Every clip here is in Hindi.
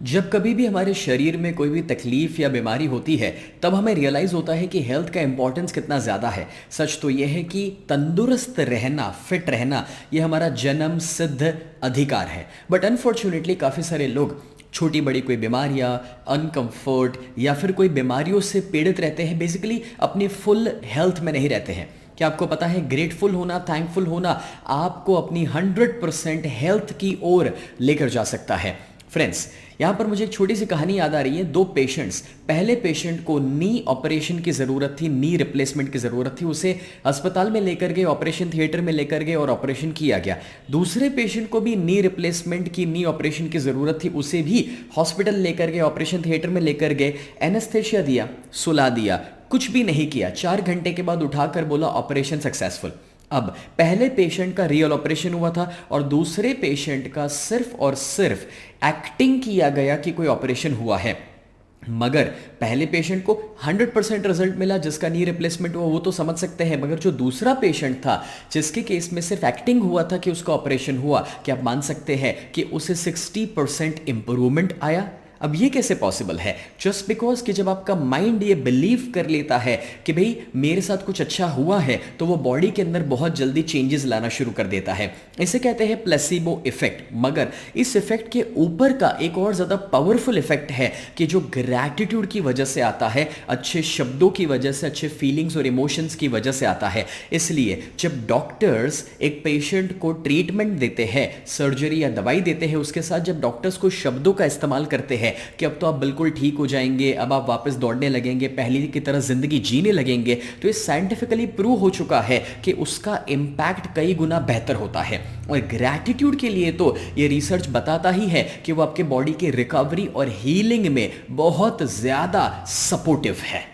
जब कभी भी हमारे शरीर में कोई भी तकलीफ या बीमारी होती है तब हमें रियलाइज़ होता है कि हेल्थ का इंपॉर्टेंस कितना ज़्यादा है। सच तो यह है कि तंदुरुस्त रहना, फिट रहना, यह हमारा जन्म सिद्ध अधिकार है। बट अनफॉर्चुनेटली काफ़ी सारे लोग छोटी बड़ी कोई बीमारियां, अनकंफर्ट या फिर कोई बीमारियों से पीड़ित रहते हैं, बेसिकली अपनी फुल हेल्थ में नहीं रहते हैं। क्या आपको पता है, ग्रेटफुल होना, थैंकफुल होना आपको अपनी 100% हेल्थ की ओर लेकर जा सकता है। फ्रेंड्स, यहाँ पर मुझे एक छोटी सी कहानी याद आ रही है। दो पेशेंट्स, पहले पेशेंट को नी ऑपरेशन की ज़रूरत थी, नी रिप्लेसमेंट की ज़रूरत थी। उसे अस्पताल में लेकर गए, ऑपरेशन थिएटर में लेकर गए और ऑपरेशन किया गया। दूसरे पेशेंट को भी नी रिप्लेसमेंट की, नी ऑपरेशन की ज़रूरत थी। उसे भी हॉस्पिटल लेकर गए, ऑपरेशन थिएटर में लेकर गए, एनेस्थेशिया दिया, सुला दिया, कुछ भी नहीं किया। 4 घंटे के बाद उठाकर बोला ऑपरेशन सक्सेसफुल। अब पहले पेशेंट का रियल ऑपरेशन हुआ था और दूसरे पेशेंट का सिर्फ और सिर्फ एक्टिंग किया गया कि कोई ऑपरेशन हुआ है। मगर पहले पेशेंट को 100% रिजल्ट मिला, जिसका नी रिप्लेसमेंट हुआ वो तो समझ सकते हैं। मगर जो दूसरा पेशेंट था जिसके केस में सिर्फ एक्टिंग हुआ था कि उसका ऑपरेशन हुआ, क्या आप मान सकते हैं कि उसे 60% इंप्रूवमेंट आया। अब ये कैसे पॉसिबल है? जस्ट बिकॉज कि जब आपका माइंड ये बिलीव कर लेता है कि भाई मेरे साथ कुछ अच्छा हुआ है, तो वो बॉडी के अंदर बहुत जल्दी चेंजेस लाना शुरू कर देता है। इसे कहते हैं प्लेसिबो इफेक्ट। मगर इस इफेक्ट के ऊपर का एक और ज़्यादा पावरफुल इफेक्ट है कि जो ग्रैटिट्यूड की वजह से आता है, अच्छे शब्दों की वजह से, अच्छे फीलिंग्स और इमोशंस की वजह से आता है। इसलिए जब डॉक्टर्स एक पेशेंट को ट्रीटमेंट देते हैं, सर्जरी या दवाई देते हैं, उसके साथ जब डॉक्टर्स को शब्दों का इस्तेमाल करते हैं कि अब तो आप बिल्कुल ठीक हो जाएंगे, अब आप वापस दौड़ने लगेंगे, पहले की तरह जिंदगी जीने लगेंगे, तो ये साइंटिफिकली प्रूव हो चुका है कि उसका इंपैक्ट कई गुना बेहतर होता है। और ग्रैटिट्यूड के लिए तो ये रिसर्च बताता ही है कि वो आपके बॉडी के रिकवरी और हीलिंग में बहुत ज्यादा सपोर्टिव है।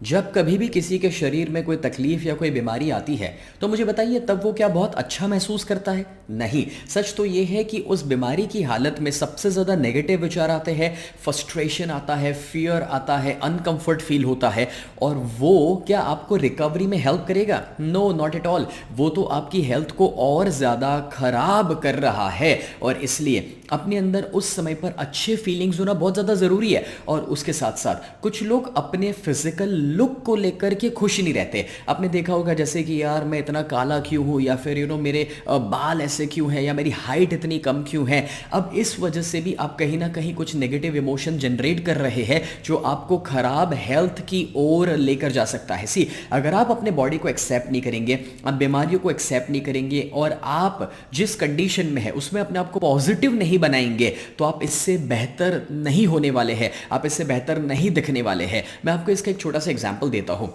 जब कभी भी किसी के शरीर में कोई तकलीफ या कोई बीमारी आती है तो मुझे बताइए, तब वो क्या बहुत अच्छा महसूस करता है? नहीं। सच तो ये है कि उस बीमारी की हालत में सबसे ज़्यादा नेगेटिव विचार आते हैं, फ्रस्ट्रेशन आता है, फियर आता है, अनकंफर्ट फील होता है। और वो क्या आपको रिकवरी में हेल्प करेगा? No, not at all. वो तो आपकी हेल्थ को और ज़्यादा खराब कर रहा है। और इसलिए अपने अंदर उस समय पर अच्छे फीलिंग्स होना बहुत ज़्यादा ज़रूरी है। और उसके साथ साथ कुछ लोग अपने फिजिकल लुक को लेकर के खुश नहीं रहते। आपने देखा होगा जैसे कि यार मैं इतना काला क्यों हूँ, या फिर मेरे बाल ऐसे क्यों हैं, या मेरी हाइट इतनी कम क्यों है। अब इस वजह से भी आप कहीं ना कहीं कुछ नेगेटिव इमोशन जनरेट कर रहे हैं जो आपको खराब हेल्थ की ओर लेकर जा सकता है। सी, अगर आप अपने बॉडी को एक्सेप्ट नहीं करेंगे, आप बीमारियों को एक्सेप्ट नहीं करेंगे और आप जिस कंडीशन में है उसमें अपने आप को पॉजिटिव नहीं बनाएंगे, तो आप इससे बेहतर नहीं होने वाले हैं, आप इससे बेहतर नहीं दिखने वाले हैं। मैं आपको इसका एक छोटा सा एग्जाम्पल देता हूं।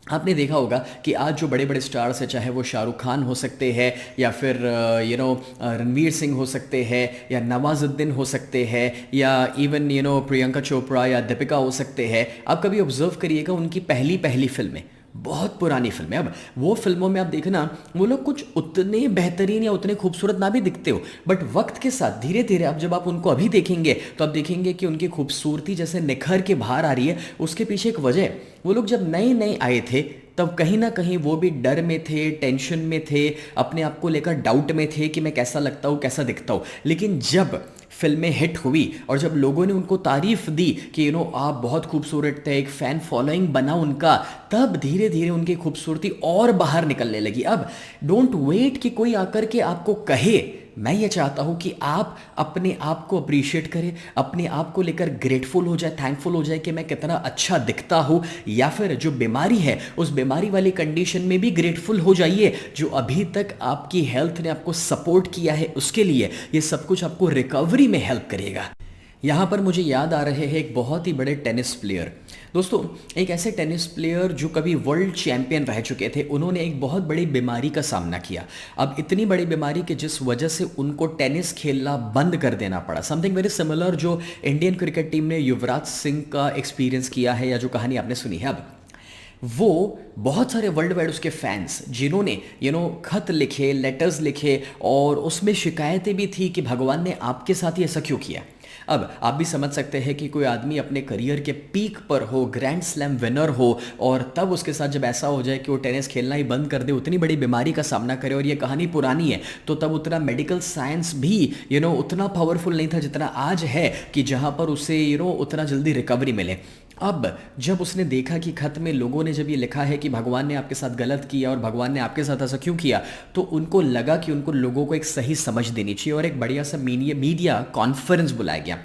आपने देखा होगा कि आज जो बड़े बड़े स्टार्स हैं, चाहे वो शाहरुख खान हो सकते हैं, या फिर रणवीर सिंह हो सकते हैं, या नवाजुद्दीन हो सकते हैं, या इवन प्रियंका चोपड़ा या दीपिका हो सकते हैं। आप कभी ऑब्जर्व करिएगा उनकी पहली पहली फिल्में, बहुत पुरानी फिल्में, अब वो फिल्मों में आप देखना वो लोग कुछ उतने बेहतरीन या उतने खूबसूरत ना भी दिखते हो, बट वक्त के साथ धीरे धीरे अब जब आप उनको अभी देखेंगे तो आप देखेंगे कि उनकी खूबसूरती जैसे निखर के बाहर आ रही है। उसके पीछे एक वजह, वो लोग जब नए नए आए थे तब कहीं ना कहीं वो भी डर में थे, टेंशन में थे, अपने आप को लेकर डाउट में थे कि मैं कैसा लगता हूँ, कैसा दिखता हूँ। लेकिन जब फिल्में हिट हुई और जब लोगों ने उनको तारीफ दी कि आप बहुत खूबसूरत थे, एक फैन फॉलोइंग बना उनका, तब धीरे धीरे उनकी खूबसूरती और बाहर निकलने लगी। अब डोंट वेट कि कोई आकर के आपको कहे। मैं ये चाहता हूं कि आप अपने आप को अप्रिशिएट करें, अपने आप को लेकर ग्रेटफुल हो जाए, थैंकफुल हो जाए कि मैं कितना अच्छा दिखता हूं। या फिर जो बीमारी है उस बीमारी वाली कंडीशन में भी ग्रेटफुल हो जाइए, जो अभी तक आपकी हेल्थ ने आपको सपोर्ट किया है उसके लिए। ये सब कुछ आपको रिकवरी में हेल्प करेगा। यहाँ पर मुझे याद आ रहे हैं एक बहुत ही बड़े टेनिस प्लेयर। दोस्तों, एक ऐसे टेनिस प्लेयर जो कभी वर्ल्ड चैंपियन रह चुके थे, उन्होंने एक बहुत बड़ी बीमारी का सामना किया। अब इतनी बड़ी बीमारी कि जिस वजह से उनको टेनिस खेलना बंद कर देना पड़ा। समथिंग वेरी सिमिलर जो इंडियन क्रिकेट टीम ने युवराज सिंह का एक्सपीरियंस किया है, या जो कहानी आपने सुनी है। अब वो बहुत सारे वर्ल्ड वाइड उसके फैंस जिन्होंने खत लिखे, लेटर्स लिखे, और उसमें शिकायतें भी थी कि भगवान ने आपके साथ ही ऐसा क्यों किया। अब आप भी समझ सकते हैं कि कोई आदमी अपने करियर के पीक पर हो, ग्रैंड स्लैम विनर हो, और तब उसके साथ जब ऐसा हो जाए कि वो टेनिस खेलना ही बंद कर दे, उतनी बड़ी बीमारी का सामना करे, और ये कहानी पुरानी है, तो तब उतना मेडिकल साइंस भी उतना पावरफुल नहीं था जितना आज है, कि जहाँ पर उसे उतना जल्दी रिकवरी मिले। अब जब उसने देखा कि खत में लोगों ने जब ये लिखा है कि भगवान ने आपके साथ गलत किया और भगवान ने आपके साथ ऐसा क्यों किया, तो उनको लगा कि उनको लोगों को एक सही समझ देनी चाहिए, और एक बढ़िया सा मीडिया कॉन्फ्रेंस बुलाया गया।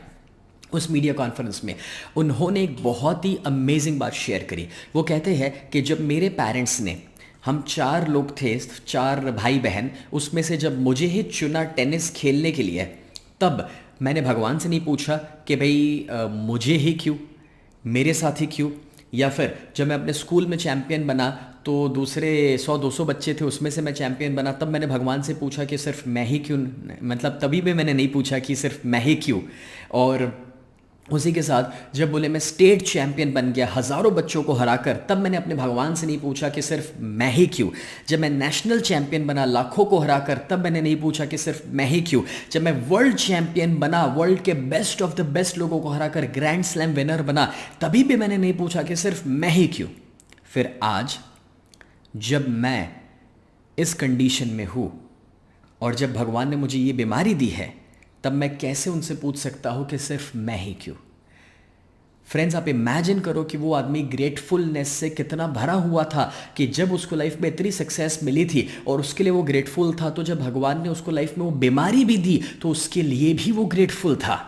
उस मीडिया कॉन्फ्रेंस में उन्होंने एक बहुत ही अमेजिंग बात शेयर करी। वो कहते हैं कि जब मेरे पेरेंट्स ने, हम 4 लोग थे, 4 भाई बहन, उसमें से जब मुझे ही चुना टेनिस खेलने के लिए, तब मैंने भगवान से नहीं पूछा कि भाई मुझे ही क्यों, मेरे साथ ही क्यों, या फिर जब मैं अपने स्कूल में चैम्पियन बना तो दूसरे 100-200 बच्चे थे, उसमें से मैं चैम्पियन बना, तब मैंने भगवान से पूछा कि सिर्फ मैं ही क्यों, मतलब तभी भी मैंने नहीं पूछा कि सिर्फ मैं ही क्यों। और उसी के साथ जब बोले मैं स्टेट चैंपियन बन गया हज़ारों बच्चों को हराकर, तब मैंने अपने भगवान से नहीं पूछा कि सिर्फ मैं ही क्यों। जब मैं नेशनल चैंपियन बना लाखों को हराकर, तब मैंने नहीं पूछा कि सिर्फ मैं ही क्यों। जब मैं वर्ल्ड चैंपियन बना, वर्ल्ड के बेस्ट ऑफ द बेस्ट लोगों को हराकर ग्रैंड स्लैम विनर बना, तभी भी मैंने नहीं पूछा कि सिर्फ मैं ही क्यों। फिर आज जब मैं इस कंडीशन में हूँ और जब भगवान ने मुझे ये बीमारी दी है, तब मैं कैसे उनसे पूछ सकता हूं कि सिर्फ मैं ही क्यों। फ्रेंड्स, आप इमेजिन करो कि वो आदमी ग्रेटफुलनेस से कितना भरा हुआ था कि जब उसको लाइफ में इतनी सक्सेस मिली थी और उसके लिए वो ग्रेटफुल था, तो जब भगवान ने उसको लाइफ में वो बीमारी भी दी तो उसके लिए भी वो ग्रेटफुल था।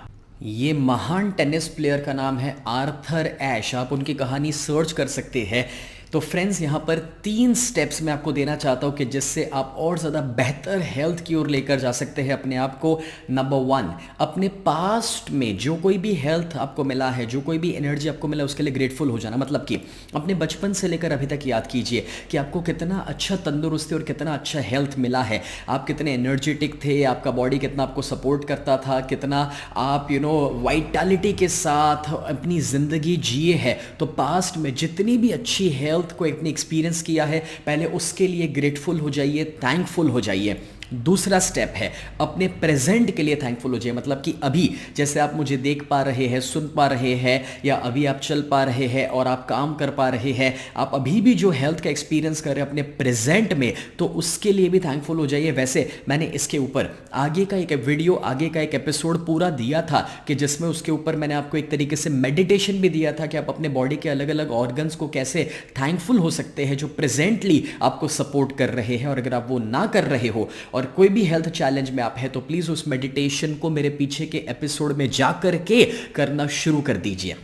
ये महान टेनिस प्लेयर का नाम है आर्थर एश। आप उनकी कहानी सर्च कर सकते हैं। तो फ्रेंड्स, यहाँ पर 3 स्टेप्स मैं आपको देना चाहता हूँ कि जिससे आप और ज़्यादा बेहतर हेल्थ की ओर लेकर जा सकते हैं अपने आप को। नंबर 1, अपने पास्ट में जो कोई भी हेल्थ आपको मिला है, जो कोई भी एनर्जी आपको मिला, उसके लिए ग्रेटफुल हो जाना। मतलब कि अपने बचपन से लेकर अभी तक याद कीजिए कि आपको कितना अच्छा तंदुरुस्ती और कितना अच्छा हेल्थ मिला है। आप कितने एनर्जेटिक थे, आपका बॉडी कितना आपको सपोर्ट करता था, कितना आप वाइटैलिटी के साथ अपनी ज़िंदगी जिए हैं। तो पास्ट में जितनी भी अच्छी हेल्थ को अपने एक्सपीरियंस किया है, पहले उसके लिए ग्रेटफुल हो जाइए, थैंकफुल हो जाइए। दूसरा स्टेप है अपने प्रेजेंट के लिए थैंकफुल हो जाइए। मतलब कि अभी जैसे आप मुझे देख पा रहे हैं, सुन पा रहे हैं, या अभी आप चल पा रहे हैं और आप काम कर पा रहे हैं, आप अभी भी जो हेल्थ का एक्सपीरियंस कर रहे हैं अपने प्रेजेंट में, तो उसके लिए भी थैंकफुल हो जाइए। वैसे मैंने इसके ऊपर आगे का एक वीडियो, आगे का एक एपिसोड पूरा दिया था कि जिसमें उसके ऊपर मैंने आपको एक तरीके से मेडिटेशन भी दिया था कि आप अपने बॉडी के अलग अलग ऑर्गन्स को कैसे थैंकफुल हो सकते हैं जो प्रेजेंटली आपको सपोर्ट कर रहे हैं। और अगर आप वो ना कर रहे हो और कोई भी हेल्थ चैलेंज में आप है, तो प्लीज उस मेडिटेशन को मेरे पीछे के एपिसोड में जाकर के करना शुरू कर दीजिए।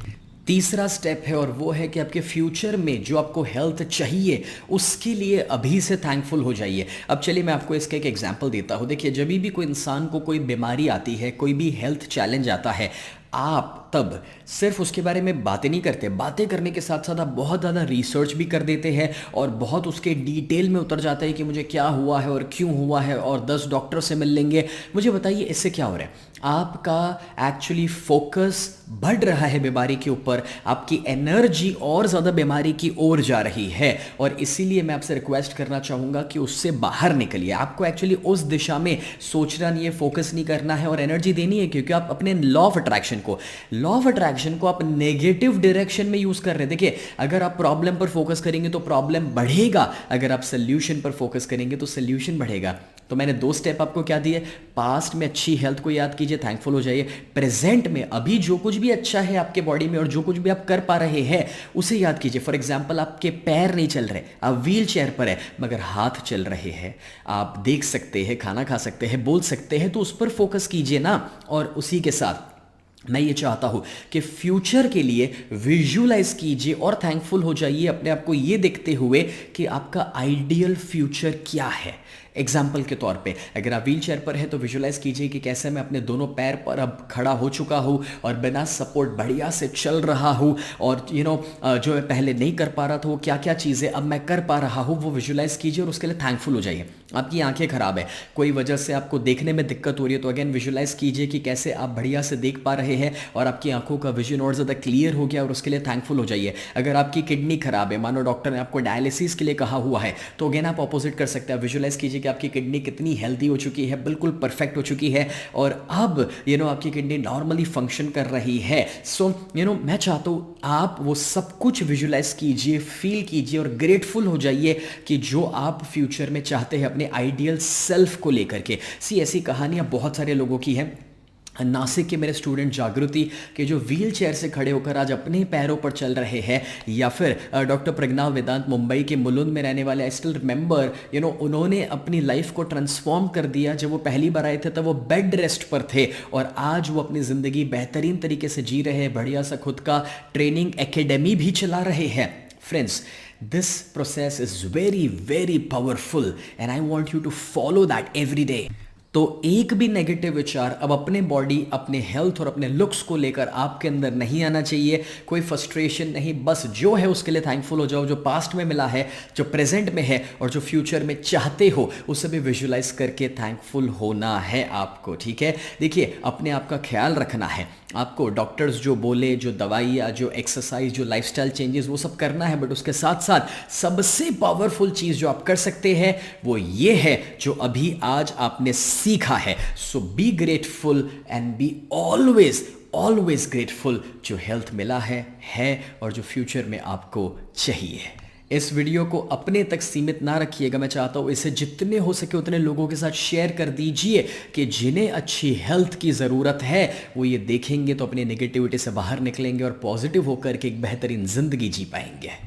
तीसरा स्टेप है और वो है कि आपके फ्यूचर में जो आपको हेल्थ चाहिए उसके लिए अभी से थैंकफुल हो जाइए। अब चलिए मैं आपको इसका एक एग्जांपल देता हूँ। देखिए, जब भी कोई इंसान को कोई बीमारी आती है, कोई भी हेल्थ चैलेंज आता है, आप तब सिर्फ उसके बारे में बातें नहीं करते, बातें करने के साथ साथ आप बहुत ज़्यादा रिसर्च भी कर देते हैं और बहुत उसके डिटेल में उतर जाते हैं कि मुझे क्या हुआ है और क्यों हुआ है, और 10 डॉक्टर से मिल लेंगे। मुझे बताइए इससे क्या हो रहा है? आपका एक्चुअली फोकस बढ़ रहा है बीमारी के ऊपर, आपकी एनर्जी और ज़्यादा बीमारी की ओर जा रही है। और इसीलिए मैं आपसे रिक्वेस्ट करना चाहूँगा कि उससे बाहर निकलिए। आपको एक्चुअली उस दिशा में सोचना नहीं है, फोकस नहीं करना है और एनर्जी देनी है, क्योंकि आप अपने लॉ ऑफ अट्रैक्शन को आप नेगेटिव डायरेक्शन में यूज़ कर रहे हैं। देखिए, अगर आप प्रॉब्लम पर फोकस करेंगे तो प्रॉब्लम बढ़ेगा, अगर आप सोल्यूशन पर फोकस करेंगे तो सोल्यूशन बढ़ेगा। तो मैंने 2 स्टेप आपको क्या दिए? पास्ट में अच्छी हेल्थ को याद कीजिए, थैंकफुल हो जाइए। प्रेजेंट में अभी जो कुछ भी अच्छा है आपके बॉडी में और जो कुछ भी आप कर पा रहे हैं उसे याद कीजिए। फॉर एग्जांपल, आपके पैर नहीं चल रहे, आप व्हील चेयर पर है, मगर हाथ चल रहे हैं, आप देख सकते हैं, खाना खा सकते हैं, बोल सकते हैं, तो उस पर फोकस कीजिए ना। और उसी के साथ मैं ये चाहता हूं कि फ्यूचर के लिए विजुअलाइज कीजिए और थैंकफुल हो जाइए अपने आप को ये देखते हुए कि आपका आइडियल फ्यूचर क्या है। एग्जाम्पल के तौर पे, अगर आप व्हील चेयर पर है तो विजुअलाइज कीजिए कि कैसे मैं अपने दोनों पैर पर अब खड़ा हो चुका हूँ और बिना सपोर्ट बढ़िया से चल रहा हूँ, और जो मैं पहले नहीं कर पा रहा था वो क्या क्या चीज़ें अब मैं कर पा रहा हूँ, वो विजुअलाइज कीजिए और उसके लिए थैंकफुल हो जाइए। आपकी आंखें खराब है, कोई वजह से आपको देखने में दिक्कत हो रही है, तो अगेन विजुअलाइज कीजिए कि कैसे आप बढ़िया से देख पा रहे हैं और आपकी आंखों का विजन और ज़्यादा क्लियर हो गया, और उसके लिए थैंकफुल हो जाइए। अगर आपकी किडनी खराब है, मानो डॉक्टर ने आपको डायलिसिस के लिए कहा हुआ है, तो अगेन आप ऑपोजिट कर सकते हैं। विजुअलाइज कीजिए कि आपकी किडनी कितनी हेल्दी हो चुकी है, बिल्कुल परफेक्ट हो चुकी है और अब आपकी किडनी नॉर्मली फंक्शन कर रही है। सो मैं चाहता हूँ आप वो सब कुछ विजुलाइज कीजिए, फील कीजिए और ग्रेटफुल हो जाइए कि जो आप फ्यूचर में चाहते हैं अपने आइडियल सेल्फ को लेकर के। ऐसी कहानियाँ बहुत सारे लोगों की हैं। नासिक के मेरे स्टूडेंट जागृति के जो व्हील चेयर से खड़े होकर आज अपने पैरों पर चल रहे हैं, या फिर डॉक्टर प्रज्ञा वेदांत मुंबई के मुलुंड में रहने वाले, आई स्टिल रिमेंबर उन्होंने अपनी लाइफ को ट्रांसफॉर्म कर दिया। जब वो पहली बार आए थे तब वो बेड रेस्ट पर थे और आज वो अपनी ज़िंदगी बेहतरीन तरीके से जी रहे हैं, बढ़िया सा खुद का ट्रेनिंग एकेडमी भी चला रहे हैं। Friends, this process is very very powerful and I want you to follow that every day। तो एक भी नेगेटिव विचार अब अपने बॉडी, अपने हेल्थ और अपने लुक्स को लेकर आपके अंदर नहीं आना चाहिए। कोई फ्रस्ट्रेशन नहीं, बस जो है उसके लिए थैंकफुल हो जाओ। जो पास्ट में मिला है, जो प्रेजेंट में है और जो फ्यूचर में चाहते हो, उसे भी विजुलाइज करके थैंकफुल होना है आपको। ठीक है, देखिए अपने आप का ख्याल रखना है आपको। डॉक्टर्स जो बोले, जो दवाइयाँ, जो एक्सरसाइज, जो लाइफस्टाइल चेंजेस, वो सब करना है, बट उसके साथ साथ सबसे पावरफुल चीज़ जो आप कर सकते हैं वो ये है जो अभी आज आपने सीखा है। So be grateful and be always grateful जो हेल्थ मिला है और जो फ्यूचर में आपको चाहिए। इस वीडियो को अपने तक सीमित ना रखिएगा, मैं चाहता हूँ इसे जितने हो सके उतने लोगों के साथ शेयर कर दीजिए कि जिन्हें अच्छी हेल्थ की ज़रूरत है वो ये देखेंगे तो अपनी नेगेटिविटी से बाहर निकलेंगे और पॉजिटिव होकर के एक बेहतरीन ज़िंदगी जी पाएंगे।